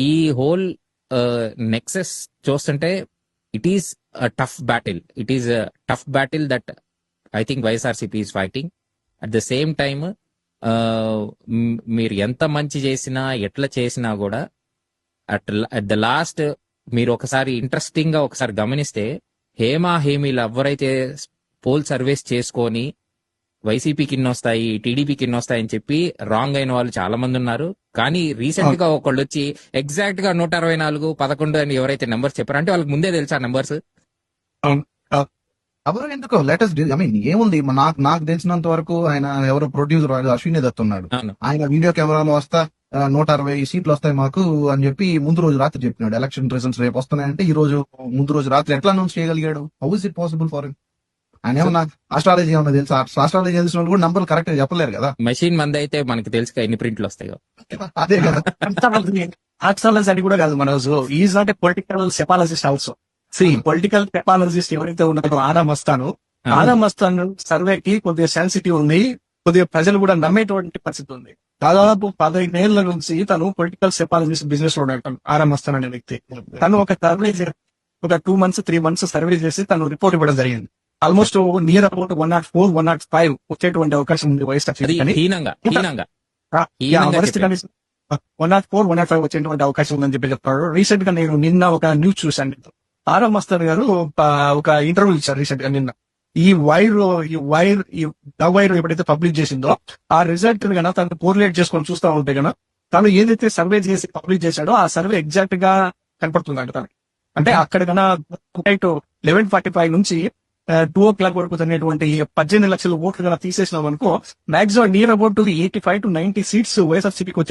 ఈ whole nexus చూస్తుంటే it is tough battle. It is tough battle that I think YSRCP is fighting. At the same time మీరు ఎంత మంచి చేసినా ఎట్లా చేసినా కూడా అట్ ద లాస్ట్ మీరు ఒకసారి ఇంట్రెస్టింగ్ గా ఒకసారి గమనిస్తే హేమా హేమీలు ఎవరైతే పోల్ సర్వేస్ చేసుకొని వైసీపీకి ఇన్ని వస్తాయి, టీడీపీకి ఇన్ని వస్తాయి అని చెప్పి రాంగ్ అయిన వాళ్ళు చాలా మంది ఉన్నారు. కానీ రీసెంట్ గా ఒకళ్ళు వచ్చి ఎగ్జాక్ట్ గా 164, 11 అని ఎవరైతే నెంబర్స్ చెప్పారో అంటే వాళ్ళకి ముందే తెలుసా నెంబర్స్. ఎవరు ఎందుకు లేటెస్ట్ ఐ మీన్ ఏముంది నాకు తెలిసినంత వరకు ఆయన ఎవరో ప్రొడ్యూసర్ అశ్విని దత్ ఉన్నాడు. ఆయన వీడియో కెమెరాలో వస్తా 160 సీట్లు వస్తాయి మాకు అని చెప్పి ముందు రోజు రాత్రి చెప్పినాడు. ఎలక్షన్ రిజల్ట్స్ రేపు వస్తున్నాయంటే ఈ రోజు ముందు రోజు రాత్రి ఎట్లా అనౌన్స్ చేయగలిగాడు? How is it possible for him? ఆయన ఏమన్నా ఆస్ట్రాలజీ ఏమన్నా తెలుసా? ఆస్ట్రాలజీ తెలిసిన వాళ్ళు కూడా నంబర్లు కరెక్ట్ గా చెప్పలేరు కదా. మెషిన్ మంది అయితే మనకి తెలుసు ఎన్ని ప్రింట్లు వస్తాయో. అదే కదా. ఆస్ట్రాలజీ అని కూడా కాదు Manoj. Is not a political psephologist also. Political psephologist ఎవరైతే ఉన్నారో ఆరామ్ మస్తాన్ సర్వేకి కొద్దిగా సెన్సిటివ్ ఉంది, కొద్దిగా ప్రజలు కూడా నమ్మేటువంటి పరిస్థితి ఉంది. దాదాపు 15 ఏళ్ల నుంచి తను పొలిటికల్ సెపాలజిస్ట్ బిజినెస్ లో ఉన్నాడు ఆరామ్ మస్తాన్ అనే వ్యక్తి. తను ఒక సర్వే ఒక 2 months 3 months సర్వే చేసి తను రిపోర్ట్ ఇవ్వడం జరిగింది. ఆల్మోస్ట్ నియర్ అబౌట్ 104, 105 వచ్చేటువంటి అవకాశం ఉంది వైఎస్ఆర్సీపీ. 104, 105 వచ్చేటువంటి అవకాశం ఉందని చెప్పి చెప్తాడు. రీసెంట్ గా నేను నిన్న ఒక న్యూస్ చూశాను. ఆరామ్ మస్తాన్ గారు ఒక ఇంటర్వ్యూ ఇచ్చారు రీసెంట్ గా నిన్న. ఈ వైర్ ఎప్పుడైతే పబ్లిష్ చేసిందో ఆ రిజల్ట్ గన తను కోరిలేట్ చేసుకొని చూస్తా ఉంటే గన తను ఏదైతే సర్వే చేసి పబ్లిష్ చేశాడో ఆ సర్వే ఎగ్జాక్ట్ గా కనపడుతుంది తనకి. అంటే అక్కడ కన్నా 11:45 నుంచి 2 o'clock వరకు తనేటువంటి 18 లక్షల ఓట్లు కన్నా తీసేసినాం అనుకో, maximum near about 85 to 90 seats వైఎస్ఆర్సీపీకి వచ్చే